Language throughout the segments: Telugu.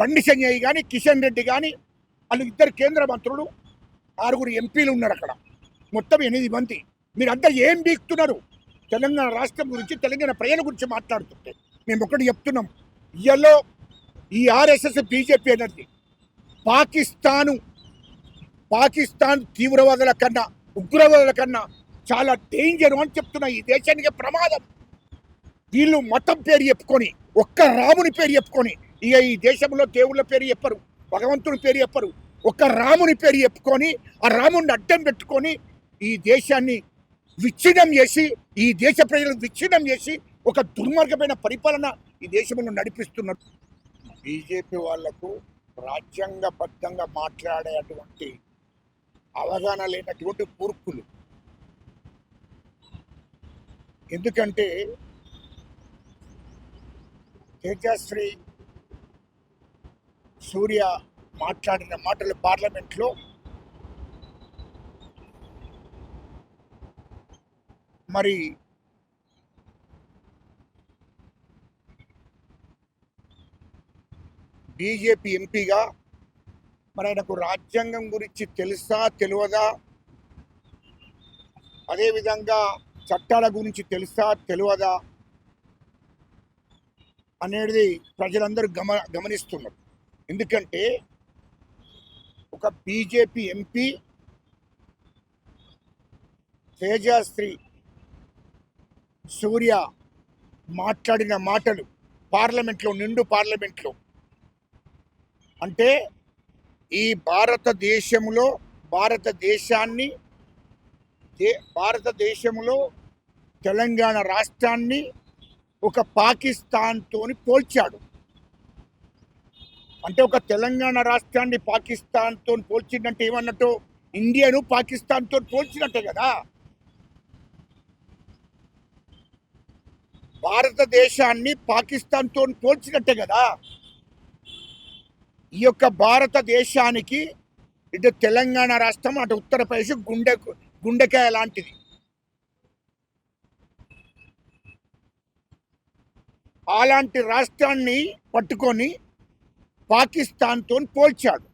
బండి సంజయ్ కానీ కిషన్ రెడ్డి కానీ వాళ్ళు ఇద్దరు కేంద్ర మంత్రులు 6 ఎంపీలు ఉన్నారు అక్కడ, మొత్తం 8 మంది. మీరంతా ఏం బీక్తున్నారు? తెలంగాణ రాష్ట్రం గురించి, తెలంగాణ ప్రజల గురించి మాట్లాడుతుంటే మేము ఒకటి చెప్తున్నాం. ఇయ్యలో ఈ ఆర్ఎస్ఎస్ బీజేపీ అనేది పాకిస్తాన్ తీవ్రవాదుల కన్నా, ఉగ్రవాదుల కన్నా చాలా డేంజర్ అని చెప్తున్నా. ఈ దేశానికి ప్రమాదం. వీళ్ళు మతం పేరు చెప్పుకొని, ఒక్క రాముని పేరు చెప్పుకొని, ఇక ఈ దేశంలో దేవుళ్ళ పేరు చెప్పరు, భగవంతుని పేరు చెప్పరు, ఒక్క రాముని పేరు చెప్పుకొని, ఆ రాముని అడ్డం పెట్టుకొని ఈ దేశాన్ని విచ్ఛిన్నం చేసి, ఈ దేశ ప్రజలను విచ్ఛిన్నం చేసి ఒక దుర్మార్గమైన పరిపాలన ఈ దేశంలో నడిపిస్తున్నారు. బీజేపీ వాళ్లకు రాజ్యాంగబద్ధంగా మాట్లాడేటువంటి అవగాహన లేనటువంటి పూర్ఖులు. ఎందుకంటే తేజశ్రీ సూర్య మాట్లాడిన మాటలు పార్లమెంట్లో మరి బీజేపీ ఎంపీగా మరి ఆయనకు రాజ్యాంగం గురించి తెలుసా తెలియదా, అదేవిధంగా చట్టాల గురించి తెలుసా తెలియదా అనేది ప్రజలందరూ గమనిస్తున్నారు. ఎందుకంటే ఒక బీజేపీ ఎంపీ తేజశ్రీ సూర్య మాట్లాడిన మాటలు పార్లమెంట్లో, నిండు పార్లమెంట్లో, అంటే ఈ భారతదేశంలో తెలంగాణ రాష్ట్రాన్ని ఒక పాకిస్తాన్తో పోల్చాడు. అంటే ఒక తెలంగాణ రాష్ట్రాన్ని పాకిస్తాన్తో పోల్చిందంటే ఏమన్నట్టు, ఇండియాను పాకిస్తాన్తో పోల్చినట్టే కదా. భారతదేశాన్ని పాకిస్తాన్తో పోల్చినట్టే కదా. ఈ యొక్క భారతదేశానికి ఇటు తెలంగాణ రాష్ట్రం, అటు ఉత్తరప్రదేశ్ గుండెకాయ లాంటిది. అలాంటి రాష్ట్రాన్ని పట్టుకొని పాకిస్తాన్తో పోల్చాడు.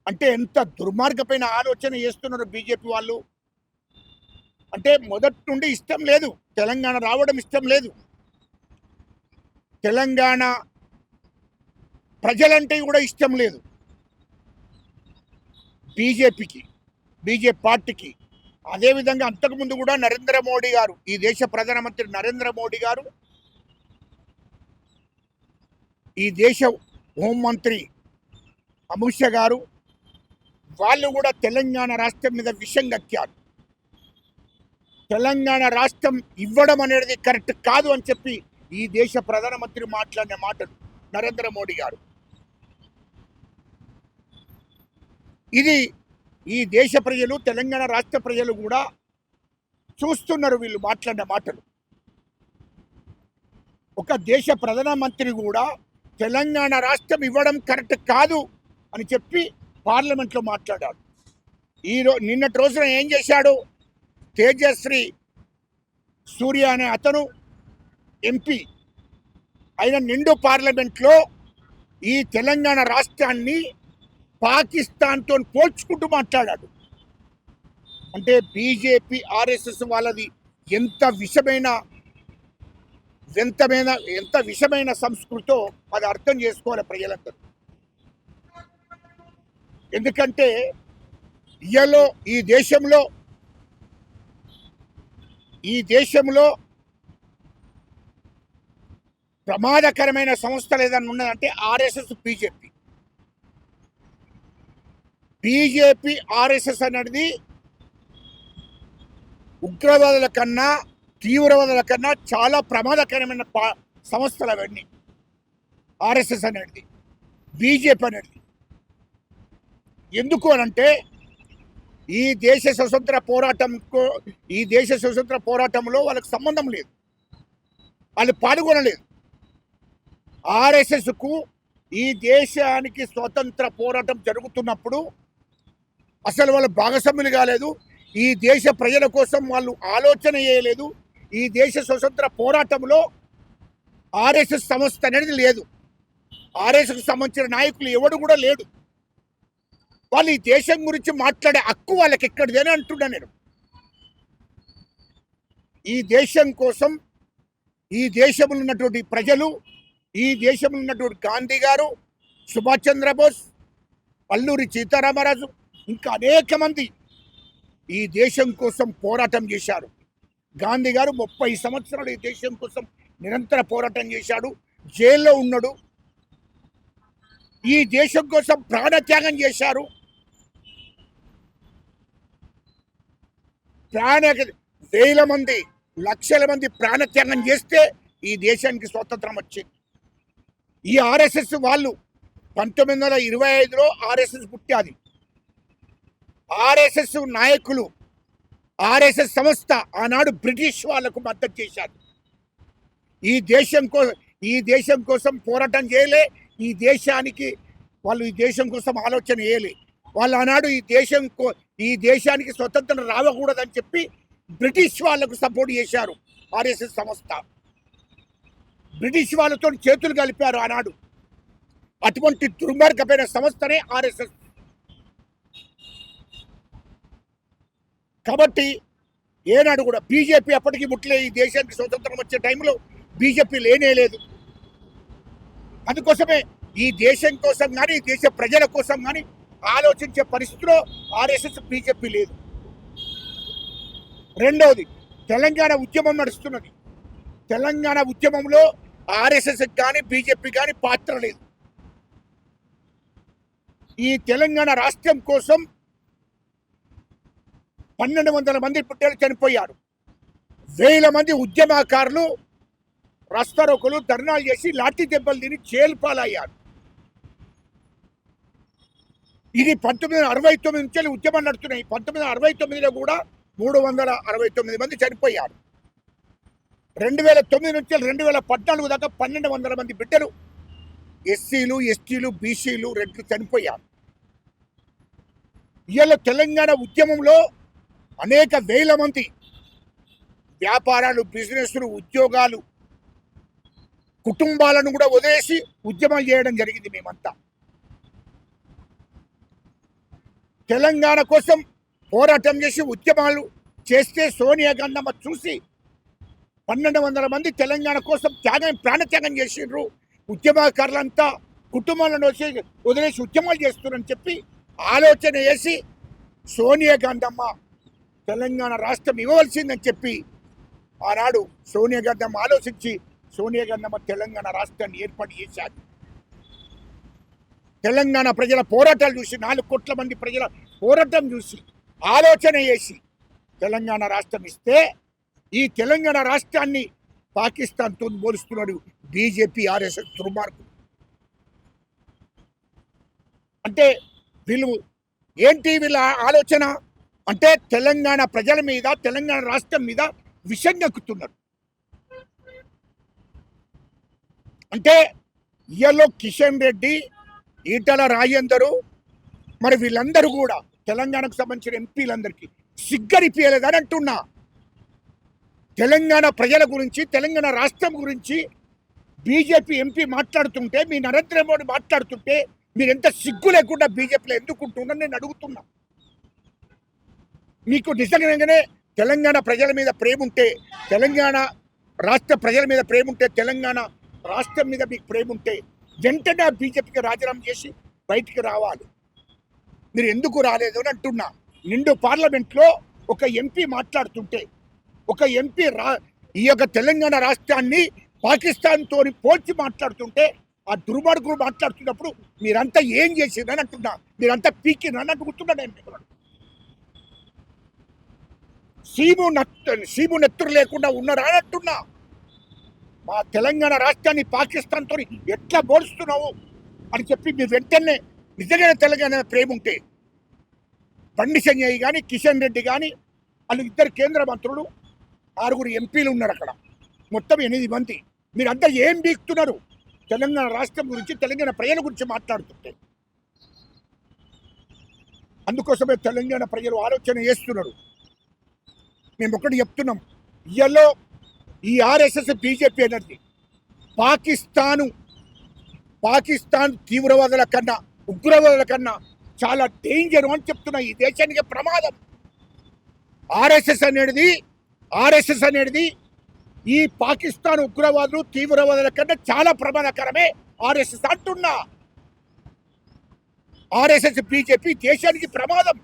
అంటే ఎంత దుర్మార్గమైన ఆలోచన చేస్తున్నారు బీజేపీ వాళ్ళు. అంటే మొదటి నుండి ఇష్టం లేదు, తెలంగాణ రావడం ఇష్టం లేదు, తెలంగాణ ప్రజలంటే కూడా ఇష్టం లేదు బీజేపీ పార్టీకి. అదేవిధంగా అంతకుముందు కూడా నరేంద్ర మోడీ గారు, ఈ దేశ ప్రధానమంత్రి నరేంద్ర మోడీ గారు, ఈ దేశ హోంమంత్రి అమిత్ షా గారు, వాళ్ళు కూడా తెలంగాణ రాష్ట్రం మీద విషం కక్కారు. తెలంగాణ రాష్ట్రం ఇవ్వడం అనేది కరెక్ట్ కాదు అని చెప్పి ఈ దేశ ప్రధానమంత్రి మాట్లాడిన మాటలు నరేంద్ర మోడీ గారు. ఇది ఈ దేశ ప్రజలు, తెలంగాణ రాష్ట్ర ప్రజలు కూడా చూస్తున్నారు వీళ్ళు మాట్లాడిన మాటలు. ఒక దేశ ప్రధానమంత్రి కూడా తెలంగాణ రాష్ట్రం ఇవ్వడం కరెక్ట్ కాదు అని చెప్పి పార్లమెంట్లో మాట్లాడాడు. నిన్నటి రోజున ఏం చేశాడు? తేజశ్రీ సూర్య అనే అతను ఎంపీ ఆయన నిండు పార్లమెంట్లో ఈ తెలంగాణ రాష్ట్రాన్ని పాకిస్తాన్తో పోల్చుకుంటూ మాట్లాడాడు. అంటే బీజేపీ ఆర్ఎస్ఎస్ వాళ్ళది ఎంత విషమైన సంస్కృతో అది అర్థం చేసుకోవాలి ప్రజలందరూ. ఎందుకంటే ఇయ్యలో ఈ దేశంలో ప్రమాదకరమైన సంస్థలు ఏదైనా ఉన్నదంటే ఆర్ఎస్ఎస్, బీజేపీ ఆర్ఎస్ఎస్ అనేది ఉగ్రవాదుల కన్నా, తీవ్రవాదుల కన్నా చాలా ప్రమాదకరమైన సంస్థలు అవన్నీ. ఆర్ఎస్ఎస్ అనేది, బీజేపీ అనేది. ఎందుకు అనంటే ఈ దేశ స్వతంత్ర పోరాటంలో వాళ్ళకి సంబంధం లేదు, వాళ్ళు పాల్గొనలేదు. ఆర్ఎస్ఎస్కు ఈ దేశానికి స్వతంత్ర పోరాటం జరుగుతున్నప్పుడు అసలు వాళ్ళు భాగస్వాములు కాలేదు. ఈ దేశ ప్రజల కోసం వాళ్ళు ఆలోచన చేయలేదు. ఈ దేశ స్వతంత్ర పోరాటంలో ఆర్ఎస్ఎస్ సంస్థ అనేది లేదు. ఆర్ఎస్ఎస్కు సంబంధించిన నాయకులు ఎవడు కూడా లేడు. వాళ్ళు ఈ దేశం గురించి మాట్లాడే హక్కు వాళ్ళకి ఎక్కడిదని అంటున్నా నేను. ఈ దేశం కోసం ఈ దేశంలో ఉన్నటువంటి ప్రజలు, ఈ దేశంలో ఉన్నటువంటి గాంధీ గారు, సుభాష్ చంద్రబోస్, అల్లూరి సీతారామరాజు, ఇంకా అనేక మంది ఈ దేశం కోసం పోరాటం చేశారు. గాంధీ గారు 30 సంవత్సరాలు ఈ దేశం కోసం నిరంతర పోరాటం చేశాడు. జైల్లో ఉన్నాడు. ఈ దేశం కోసం ప్రాణత్యాగం చేశారు. వేల మంది, లక్షల మంది ప్రాణత్యాగం చేస్తే ఈ దేశానికి స్వాతంత్రం వచ్చింది. ఈ ఆర్ఎస్ఎస్ వాళ్ళు 1925లో ఆర్ఎస్ఎస్ పుట్టాది. ఆర్ఎస్ఎస్ నాయకులు, ఆర్ఎస్ఎస్ సంస్థ ఆనాడు బ్రిటిష్ వాళ్లకు మద్దతు చేశారు. ఈ దేశం కోసం పోరాటం చేయలే. ఈ దేశం కోసం ఆలోచన చేయలే. వాళ్ళు ఆనాడు ఈ దేశానికి స్వతంత్రం రావకూడదని చెప్పి బ్రిటిష్ వాళ్లకు సపోర్ట్ చేశారు. ఆర్ఎస్ఎస్ సంస్థ బ్రిటిష్ వాళ్ళతో చేతులు కలిపారు ఆనాడు. అటువంటి దుర్మార్గమైన సంస్థనే ఆర్ఎస్ఎస్. కాబట్టి ఏనాడు కూడా బీజేపీ అప్పటికి ముట్లే. ఈ దేశానికి స్వతంత్రం వచ్చే టైంలో బీజేపీ లేనే లేదు. అందుకోసమే ఈ దేశం కోసం కానీ, ఈ దేశ ప్రజల కోసం కానీ ఆలోచించే పరిస్థితిలో ఆర్ఎస్ఎస్, బీజేపీ లేదు. రెండవది, తెలంగాణ ఉద్యమం నడుస్తున్నది. తెలంగాణ ఉద్యమంలో ఆర్ఎస్ఎస్ కానీ, బీజేపీ కానీ పాత్ర లేదు. ఈ తెలంగాణ రాష్ట్రం కోసం 1200 మంది బిడ్డలు చనిపోయారు. వేల మంది ఉద్యమకారులు రాస్తారోకోలు, ధర్నాలు చేసి లాఠీ దెబ్బలు తిని జైలు పాలయ్యారు. ఇది 1969 నుంచి ఉద్యమం నడుస్తున్నాయి. 1969లో కూడా 369 మంది చనిపోయారు. 2009 నుంచి 2014 దాకా 1200 మంది బిడ్డలు, ఎస్సీలు, ఎస్టీలు, బీసీలు, రెడ్లు చనిపోయారు. ఇవాళ తెలంగాణ ఉద్యమంలో అనేక వేల మంది వ్యాపారాలు, బిజినెస్లు, ఉద్యోగాలు, కుటుంబాలను కూడా వదిలేసి ఉద్యమం చేయడం జరిగింది. మేమంతా తెలంగాణ కోసం పోరాటం చేసి ఉద్యమాలు చేస్తే సోనియా గాంధీ చూసి 1200 మంది తెలంగాణ కోసం ప్రాణత్యాగం చేసిండ్రు. ఉద్యమకారులంతా కుటుంబాలను వదిలేసి ఉద్యమాలు చేస్తున్నారని చెప్పి ఆలోచన చేసి సోనియా గాంధీ తెలంగాణ రాష్ట్రం ఇవ్వవలసిందని చెప్పి ఆనాడు సోనియా గాంధీ ఆలోచించి సోనియా గాంధీ తెలంగాణ రాష్ట్రాన్ని ఏర్పాటు చేశారు. తెలంగాణ ప్రజల పోరాటాలు చూసి, 4 కోట్ల మంది ప్రజల పోరాటం చూసి ఆలోచన చేసి తెలంగాణ రాష్ట్రం ఇస్తే ఈ తెలంగాణ రాష్ట్రాన్ని పాకిస్తాన్తో పోలుస్తున్నాడు బీజేపీ, ఆర్ఎస్ఎస్ దుర్మార్గులు. అంటే వీళ్ళ ఆలోచన అంటే తెలంగాణ ప్రజల మీద, తెలంగాణ రాష్ట్రం మీద విషం నెక్కుతున్నారు. అంటే ఇయ్యలో కిషన్ రెడ్డి, ఈటల రాజేందరు, మరి వీళ్ళందరూ కూడా తెలంగాణకు సంబంధించిన ఎంపీలందరికీ సిగ్గరిపియలేదని అంటున్నా. తెలంగాణ ప్రజల గురించి, తెలంగాణ రాష్ట్రం గురించి బీజేపీ ఎంపీ మాట్లాడుతుంటే, మీ నరేంద్ర మోడీ మాట్లాడుతుంటే మీరు ఎంత సిగ్గు లేకుండా బీజేపీలో ఎందుకుంటున్నారని నేను అడుగుతున్నా. మీకు నిజంగానే తెలంగాణ ప్రజల మీద ప్రేమ ఉంటే, తెలంగాణ రాష్ట్ర ప్రజల మీద ప్రేమ ఉంటే, తెలంగాణ రాష్ట్రం మీద మీకు ప్రేమ ఉంటే వెంటనే బీజేపీకి రాజీనామా చేసి బయటికి రావాలి. మీరు ఎందుకు రాలేదు అని అంటున్నా. నిండు పార్లమెంట్లో ఒక ఎంపీ మాట్లాడుతుంటే, ఒక ఎంపీ ఈ యొక్క తెలంగాణ రాష్ట్రాన్ని పాకిస్తాన్తో పోల్చి మాట్లాడుతుంటే, ఆ దుర్మార్గులు మాట్లాడుతున్నప్పుడు మీరంతా ఏం చేసిందని అంటున్నా. మీరంతా పీకినని అడుగుతున్నా. నేను సీము నెత్తురు లేకుండా ఉన్నారా అని అంటున్నా. మా తెలంగాణ రాష్ట్రాన్ని పాకిస్తాన్తో ఎట్లా పోలుస్తున్నావు అని చెప్పి మీరు వెంటనే నిజంగా తెలంగాణ ప్రేమ ఉంటే బండి సంజయ్ కానీ, కిషన్ రెడ్డి కానీ, వాళ్ళు 2 కేంద్ర మంత్రులు, 6 ఎంపీలు ఉన్నారు అక్కడ, మొత్తం 8 మంది. మీరంతా ఏం బీక్తున్నారు తెలంగాణ రాష్ట్రం గురించి, తెలంగాణ ప్రజల గురించి మాట్లాడుతుంటే? అందుకోసమే తెలంగాణ ప్రజలు ఆలోచన చేస్తున్నారు. మేము ఒకటి చెప్తున్నాం, ఇయ్యలో ఈ ఆర్ఎస్ఎస్, బీజేపీ అనేది పాకిస్తాను పాకిస్తాన్ తీవ్రవాదుల కన్నా ఉగ్రవాదుల కన్నా చాలా డేంజర్ అని చెప్తున్నా. ఈ దేశానికి ప్రమాదం. ఆర్ఎస్ఎస్ అనేది ఈ పాకిస్తాన్ ఉగ్రవాదులు తీవ్రవాదుల కన్నా చాలా ప్రమాదకరమే ఆర్ఎస్ఎస్ అంటున్నా. ఆర్ఎస్ఎస్ బీజేపీ దేశానికి ప్రమాదం.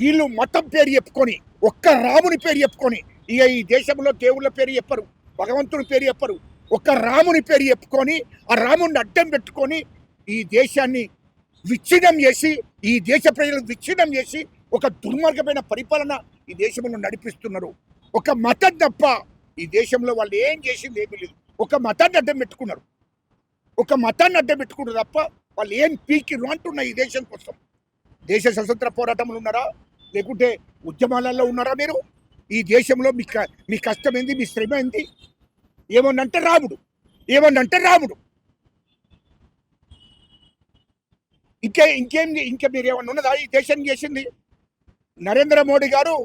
వీళ్ళు మతం పేరు చెప్పుకొని, ఒక్క రాముని పేరు చెప్పుకొని, ఇక ఈ దేశంలో దేవుళ్ళ పేరు చెప్పరు, భగవంతుని పేరు చెప్పరు, ఒక్క రాముని పేరు చెప్పుకొని ఆ రాముని అడ్డం పెట్టుకొని ఈ దేశాన్ని విచ్ఛిన్నం చేసి, ఈ దేశ ప్రజలను విచ్ఛిన్నం చేసి ఒక దుర్మార్గమైన పరిపాలన ఈ దేశంలో నడిపిస్తున్నారు. ఒక మతం తప్ప ఈ దేశంలో వాళ్ళు ఏం చేసింది ఏమీ లేదు. ఒక మతాన్ని అడ్డం పెట్టుకున్నారు తప్ప వాళ్ళు ఏం పీకిరు అంటున్నా ఈ దేశం కోసం. దేశ స్వతంత్ర పోరాటంలో ఉన్నారా, లేకుంటే ఉద్యమాలలో ఉన్నారా మీరు? ఈ దేశంలో మీ కష్టం ఏంది, మీ శ్రమ ఏంది? ఏమన్నంటే రాముడు. ఇంకా మీరు ఏమన్నా ఉన్నదా ఈ దేశాన్ని చేసింది? నరేంద్ర మోడీ గారు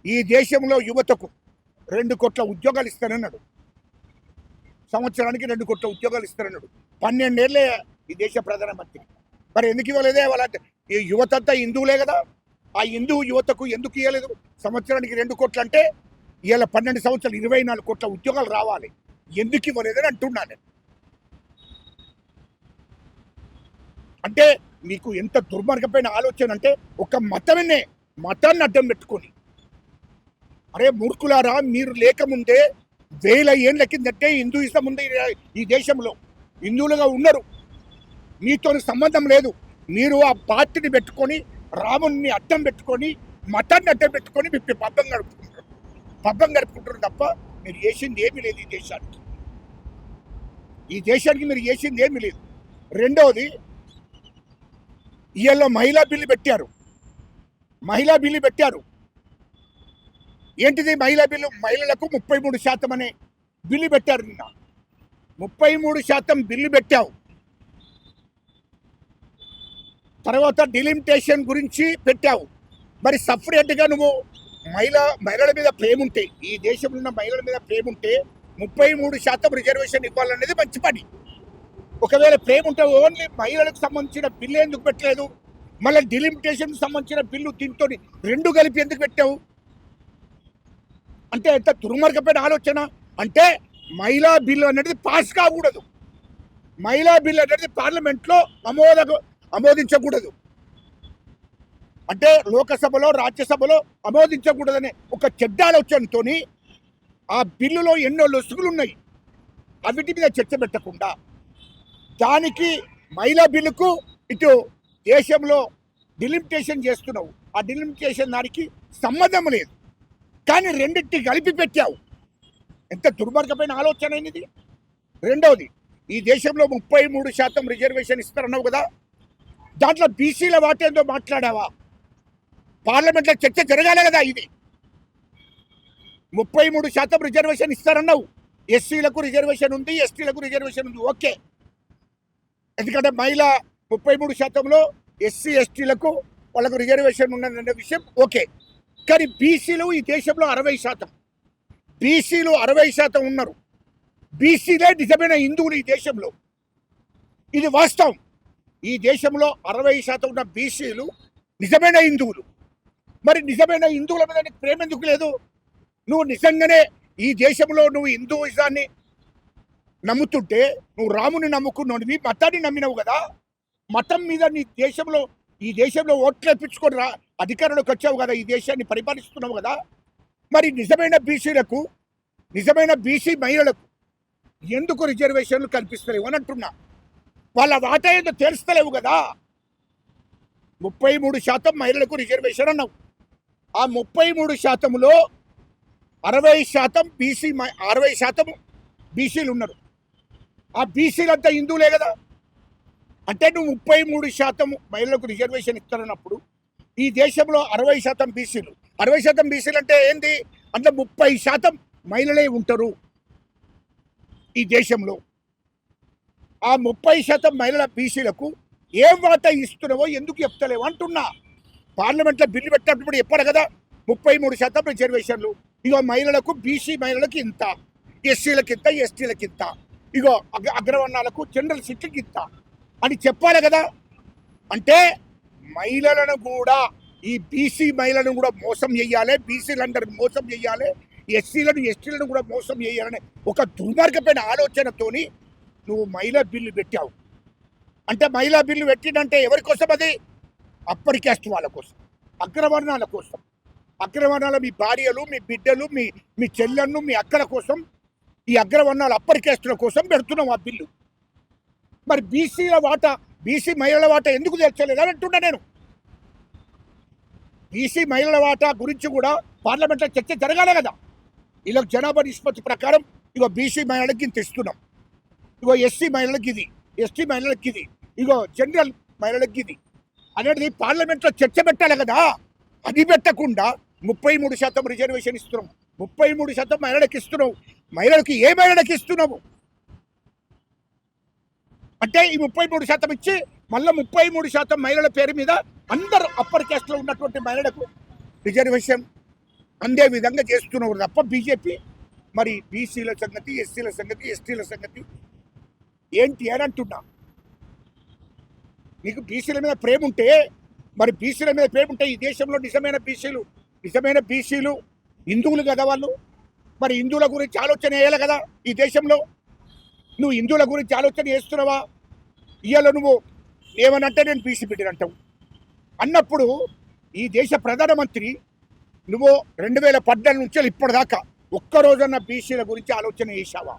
ఈ దేశంలో యువతకు 2 కోట్ల ఉద్యోగాలు ఇస్తానన్నాడు. సంవత్సరానికి 2 కోట్ల ఉద్యోగాలు ఇస్తానన్నాడు. 12 ఏళ్ళే ఈ దేశ ప్రధానమంత్రి. మరి ఎందుకు ఇవ్వలేదే? వాళ్ళ ఈ యువత అంతా హిందువులే కదా. ఆ హిందూ యువతకు ఎందుకు ఇవ్వలేదు? సంవత్సరానికి 2 కోట్లు అంటే ఇవాళ 12 సంవత్సరాలు 24 కోట్ల ఉద్యోగాలు రావాలి. ఎందుకు ఇవ్వలేదని అంటున్నాను. అంటే మీకు ఎంత దుర్మార్గమైన ఆలోచన అంటే, ఒక మతాన్ని అడ్డం పెట్టుకొని, అరే మూర్ఖులారా, మీరు లేకముందే 1000 ఏళ్ళ కిందటే హిందూయిజం ఉంది ఈ దేశంలో. హిందువులుగా ఉన్నారు, మీతో సంబంధం లేదు. మీరు ఆ పార్టీని పెట్టుకొని, రాముని అడ్డం పెట్టుకొని, మతాన్ని అడ్డం పెట్టుకొని మీరు పబ్బం గడుపుకుంటారు తప్ప మీరు చేసింది ఏమీ లేదు ఈ దేశానికి మీరు చేసింది ఏమీ లేదు. రెండవది, ఇవాళ మహిళా బిల్లు పెట్టారు. ఏంటిది మహిళా బిల్లు? మహిళలకు 33% అనే బిల్లు పెట్టారు. నిన్న 33% బిల్లు పెట్టావు. తర్వాత డిలిమిటేషన్ గురించి పెట్టావు. మరి సపరేట్గా నువ్వు మహిళల మీద ప్రేమ ఉంటే, ఈ దేశంలో ఉన్న మహిళల మీద ప్రేమ ఉంటే 33% రిజర్వేషన్ ఇవ్వాలనేది మంచి పని. ఒకవేళ ప్రేమ ఉంటే ఓన్లీ మహిళలకు సంబంధించిన బిల్లు ఎందుకు పెట్టలేదు? మళ్ళీ డిలిమిటేషన్ సంబంధించిన బిల్లు దీంతో 2 కలిపి ఎందుకు పెట్టావు? అంటే ఎంత దుర్మార్గమైన ఆలోచన. అంటే మహిళా బిల్లు అనేది పాస్ కాకూడదు. మహిళా బిల్లు అనేది పార్లమెంట్లో ఆమోదించకూడదు. అంటే లోకసభలో, రాజ్యసభలో ఆమోదించకూడదనే ఒక చెడ్డ ఆలోచనతో ఆ బిల్లులో ఎన్నో లొసుగులు ఉన్నాయి. అవిటి మీద చర్చ పెట్టకుండా దానికి మహిళా బిల్లుకు ఇటు దేశంలో డిలిమిటేషన్ చేస్తున్నావు. ఆ డిలిమిటేషన్ దానికి సంబంధం లేదు, కానీ రెండింటిని కలిపి పెట్టావు. ఎంత దుర్మార్గమైన ఆలోచన అయినది. రెండవది, ఈ దేశంలో 33% రిజర్వేషన్ ఇస్తారన్నావు కదా, దాంట్లో బీసీల వాటేందో మాట్లాడావా? పార్లమెంట్లో చర్చ జరగాలి కదా. ఇది 33% రిజర్వేషన్ ఇస్తారన్నావు. ఎస్సీలకు రిజర్వేషన్ ఉంది, ఎస్టీలకు రిజర్వేషన్ ఉంది, ఓకే. ఎందుకంటే మహిళ 33%లో ఎస్సీ ఎస్టీలకు వాళ్ళకు రిజర్వేషన్ ఉన్నదనే విషయం ఓకే. కానీ బీసీలు ఈ దేశంలో 60%, బీసీలు 60% ఉన్నారు. బీసీలే నిజమైన హిందువులు ఈ దేశంలో. ఇది వాస్తవం. ఈ దేశంలో 60% ఉన్న బీసీలు నిజమైన హిందువులు. మరి నిజమైన హిందువుల మీద నీకు ప్రేమ ఎందుకు లేదు? నువ్వు నిజంగానే ఈ దేశంలో నువ్వు హిందూయిజాన్ని నమ్ముతుంటే, నువ్వు రాముని నమ్ముకున్నావు, మతాన్ని నమ్మినావు కదా. మతం మీద ఈ దేశంలో ఓట్లు వేయించుకొని అధికారంలోకి వచ్చావు కదా, ఈ దేశాన్ని పరిపాలిస్తున్నావు కదా. మరి నిజమైన బీసీ మహిళలకు ఎందుకు రిజర్వేషన్లు కల్పిస్తలేవు అని అంటున్నా. వాళ్ళ వాటా ఏదో తెలుస్తలేవు కదా. 33% మహిళలకు రిజర్వేషన్ అన్నావు. ఆ 33%లో 60% బీసీలు ఉన్నారు. ఆ బీసీలంతా హిందువులే కదా. అంటే నువ్వు 33% మహిళలకు రిజర్వేషన్ ఇస్తారన్నప్పుడు ఈ దేశంలో 60% బీసీలు, 60% బీసీలు అంటే ఏంది? అంటే 30% మహిళలే ఉంటారు ఈ దేశంలో. ఆ 30% మహిళల బీసీలకు ఏం వాటా ఇస్తున్నావో ఎందుకు చెప్తలేవు అంటున్నా. పార్లమెంట్లో బిల్లు పెట్టినప్పుడు చెప్పారు కదా, 33% రిజర్వేషన్లు. ఇక మహిళలకు, బీసీ మహిళలకు ఇంత, ఎస్సీలకి ఇంత, ఎస్టీలకి ఇంత. ఇగో అగ్రవర్ణాలకు జనరల్ సిట్టింగ్ ఇస్తా అని చెప్పాలి కదా. అంటే మహిళలను కూడా, ఈ బీసీ మహిళలను కూడా మోసం చేయాలి, బీసీలందరిని మోసం చేయాలి, ఎస్సీలను ఎస్టీలను కూడా మోసం చేయాలనే ఒక దుర్మార్గమైన ఆలోచనతోని నువ్వు మహిళా బిల్లు పెట్టావు. అంటే మహిళా బిల్లు పెట్టినంటే ఎవరి కోసం? అది అప్పర్ క్యాస్ట్ వాళ్ళ కోసం, అగ్రవర్ణాల కోసం. అగ్రవర్ణాల మీ భార్యలు, మీ బిడ్డలు, మీ చెల్లెళ్ళు, మీ అక్కల కోసం, ఈ అగ్రవర్ణాల అప్పర్ క్యాస్టుల కోసం పెడుతున్నావు ఆ బిల్లు. మరి బీసీల వాటా, బీసీ మహిళల వాటా ఎందుకు తెచ్చలేదని అంటున్నా నేను. బీసీ మహిళల వాటా గురించి కూడా పార్లమెంట్లో చర్చ జరగాలి కదా. ఇలా జనాభా నిష్పత్తి ప్రకారం ఇగో బీసీ మహిళలకి ఇంత ఇస్తున్నాం, ఇగో ఎస్సీ మహిళలకి ఇది, ఎస్టీ మహిళలకి ఇది, ఇగో జనరల్ మహిళలకి ఇది అనేది పార్లమెంట్లో చర్చ పెట్టాలి కదా. అది పెట్టకుండా 33% రిజర్వేషన్ ఇస్తున్నాం, 33% మహిళలకు ఇస్తున్నావు. మహిళలకు ఏ మహిళలకు ఇస్తున్నావు అంటే ఈ 33% ఇచ్చి మళ్ళీ 33% మహిళల పేరు మీద అందరూ అప్పర్ క్యాస్ట్లో ఉన్నటువంటి మహిళలకు రిజర్వేషన్ అందే విధంగా చేస్తున్నారు తప్ప బీజేపీ. మరి బీసీల సంగతి, ఎస్సీల సంగతి, ఎస్టీల సంగతి ఏంటి అని అంటున్నా. నీకు బీసీల మీద ప్రేమ ఉంటే, మరి బీసీల మీద ప్రేమ ఉంటే ఈ దేశంలో నిజమైన బీసీలు హిందువులు కదా వాళ్ళు. మరి హిందువుల గురించి ఆలోచన వేయాలి కదా ఈ దేశంలో. నువ్వు హిందువుల గురించి ఆలోచన చేస్తున్నావా? ఇవాళ నువ్వు ఏమనంటే నేను బీసీ బిడ్డని అంటావు. అన్నప్పుడు ఈ దేశ ప్రధానమంత్రి నువ్వు 2014 నుంచి ఇప్పటిదాకా ఒక్కరోజన్న బీసీల గురించి ఆలోచన చేశావా?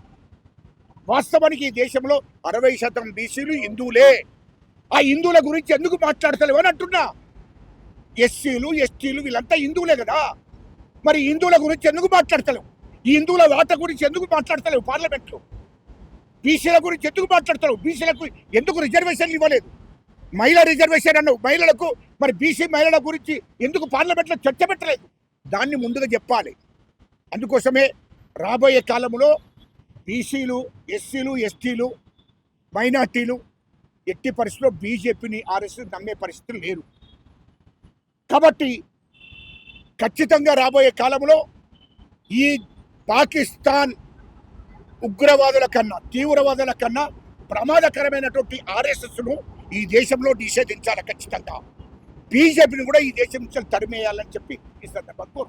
వాస్తవానికి ఈ దేశంలో 60% బీసీలు హిందువులే. ఆ హిందువుల గురించి ఎందుకు మాట్లాడతలేవు అని అంటున్నా. ఎస్సీలు ఎస్టీలు వీళ్ళంతా హిందువులే కదా. మరి హిందువుల గురించి ఎందుకు మాట్లాడతలేవు? ఈ హిందువుల వాట గురించి ఎందుకు మాట్లాడతలేవు పార్లమెంట్లో? బీసీల గురించి ఎందుకు మాట్లాడతలేవు? బీసీలకు ఎందుకు రిజర్వేషన్లు ఇవ్వలేదు? మహిళా రిజర్వేషన్ అన్నావు, మహిళలకు మరి బీసీ మహిళల గురించి ఎందుకు పార్లమెంట్లో చర్చ పెట్టలేదు? దాన్ని ముందుగా చెప్పాలి. అందుకోసమే రాబోయే కాలంలో బీసీలు, ఎస్సీలు, ఎస్టీలు, మైనార్టీలు ఎట్టి పరిస్థితుల్లో బీజేపీని, ఆర్ఎస్ఎస్ నమ్మే పరిస్థితులు లేరు. కాబట్టి ఖచ్చితంగా రాబోయే కాలంలో ఈ పాకిస్తాన్ ఉగ్రవాదుల కన్నా, తీవ్రవాదుల కన్నా ప్రమాదకరమైనటువంటి ఆర్ఎస్ఎస్ను ఈ దేశంలో నిషేధించాలి ఖచ్చితంగా. బీజేపీని కూడా ఈ దేశం నుంచి తరిమేయాలని చెప్పి ఈ సందర్భంగా